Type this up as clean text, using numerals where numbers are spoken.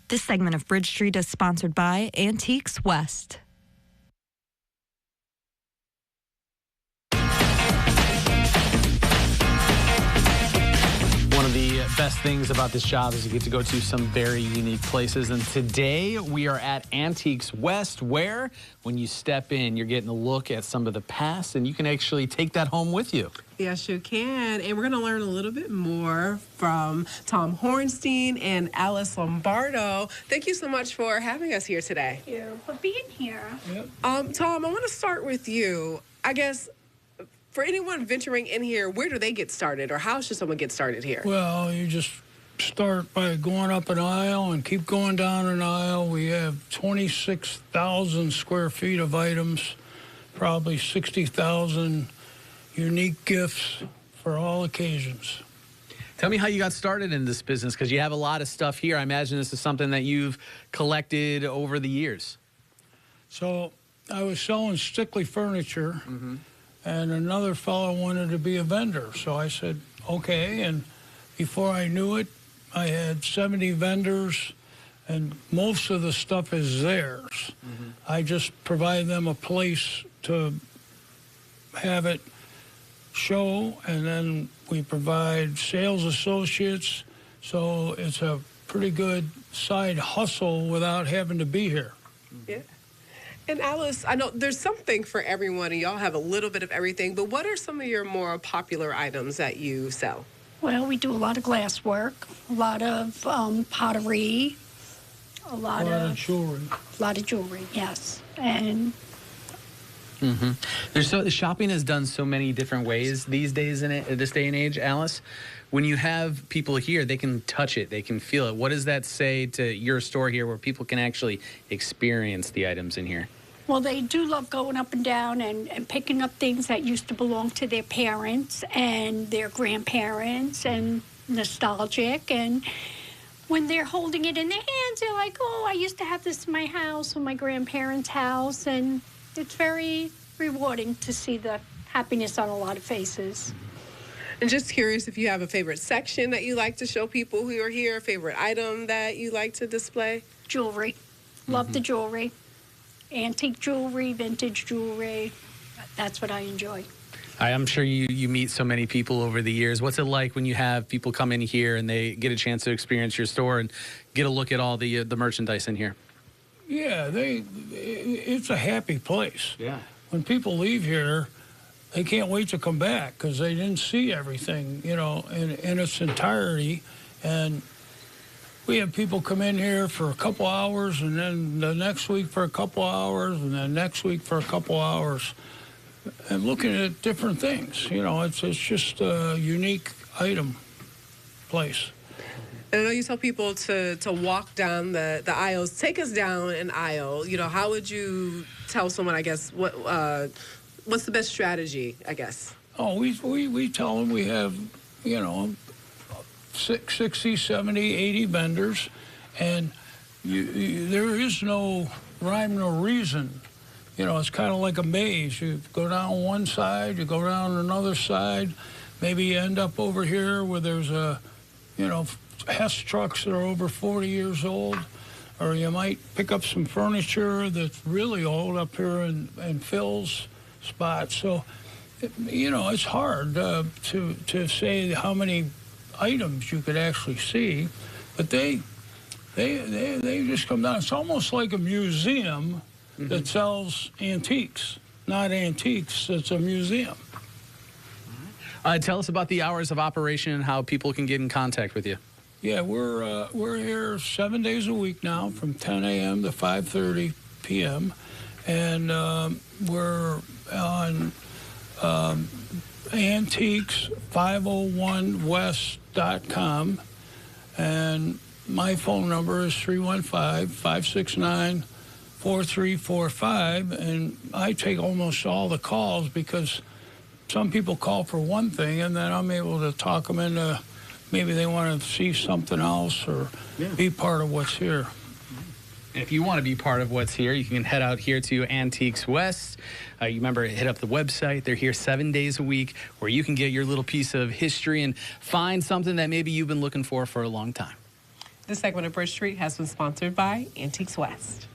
This segment of Bridge Street is sponsored by Antiques West. One of the best things about this job is you get to go to some very unique places. And today we are at Antiques West, where when you step in, you're getting a look at some of the past, and you can actually take that home with you. Yes, you can. And we're going to learn a little bit more from Tom Hornstein and Alice Lombardo. Thank you so much for having us here today. Thank you for being here. Yep. Tom, I want to start with you. I guess for anyone venturing in here, where do they get started, or how should someone get started here? Well, you just start by going up an aisle and keep going down an aisle. We have 26,000 square feet of items, probably 60,000 unique gifts for all occasions. Tell me how you got started in this business, because you have a lot of stuff here. I imagine this is something that you've collected over the years. So I was selling Stickley furniture, and another fellow wanted to be a vendor. So I said, okay, and before I knew it, I had 70 vendors, and most of the stuff is theirs. I just provide them a place to have it show, and then we provide sales associates, so it's a pretty good side hustle without having to be here. Yeah. And Alice, I know there's something for everyone, and y'all have a little bit of everything, but what are some of your more popular items that you sell? Well, we do a lot of glass work, a lot of pottery, a lot of jewelry. A lot of jewelry, yes. And Shopping is done so many different ways these days in this day and age, Alice. When you have people here, they can touch it, they can feel it. What does that say to your store here, where people can actually experience the items in here? well, they do love going up and down and picking up things that used to belong to their parents and their grandparents, and nostalgic. And when they're holding it in their hands, they're like, oh, I used to have this in my house or my grandparents' house. And it's very rewarding to see the happiness on a lot of faces. And just curious if you have a favorite section that you like to show people who are here, a favorite item that you like to display? Jewelry. Love the jewelry. Antique jewelry, vintage jewelry. That's what I enjoy. I'm sure you meet so many people over the years. What's it like when you have people come in here and they get a chance to experience your store and get a look at all the merchandise in here? Yeah, it's a happy place. Yeah. When people leave here, they can't wait to come back because they didn't see everything, you know, in its entirety. And we have people come in here for a couple hours, and then the next week for a couple hours, and then next week for a couple hours, and looking at different things. You know, it's just a unique item place. And I know you tell people to walk down the aisles. Take us down an aisle. You know, how would you tell someone, I guess, what's the best strategy, I guess? Oh, we tell them we have, you know, 60, 70, 80 vendors, and there is no rhyme, no reason. You know, it's kind of like a maze. You go down one side, you go down another side, maybe you end up over here where there's Hess trucks that are over 40 years old, or you might pick up some furniture that's really old up here in Phil's spot. So, you know, it's hard to say how many items you could actually see, but they just come down. It's almost like a museum that sells antiques, not antiques. It's a museum. Tell us about the hours of operation and how people can get in contact with you. Yeah, we're here 7 days a week now, from 10 a.m. to 5:30 p.m. And we're on antiques501west.com, and my phone number is 315-569-4345, and I take almost all the calls because some people call for one thing, and then I'm able to talk them into maybe they want to see something else or be part of what's here. And if you want to be part of what's here, you can head out here to Antiques West. You remember, hit up the website. They're here 7 days a week, where you can get your little piece of history and find something that maybe you've been looking for a long time. This segment of Bridge Street has been sponsored by Antiques West.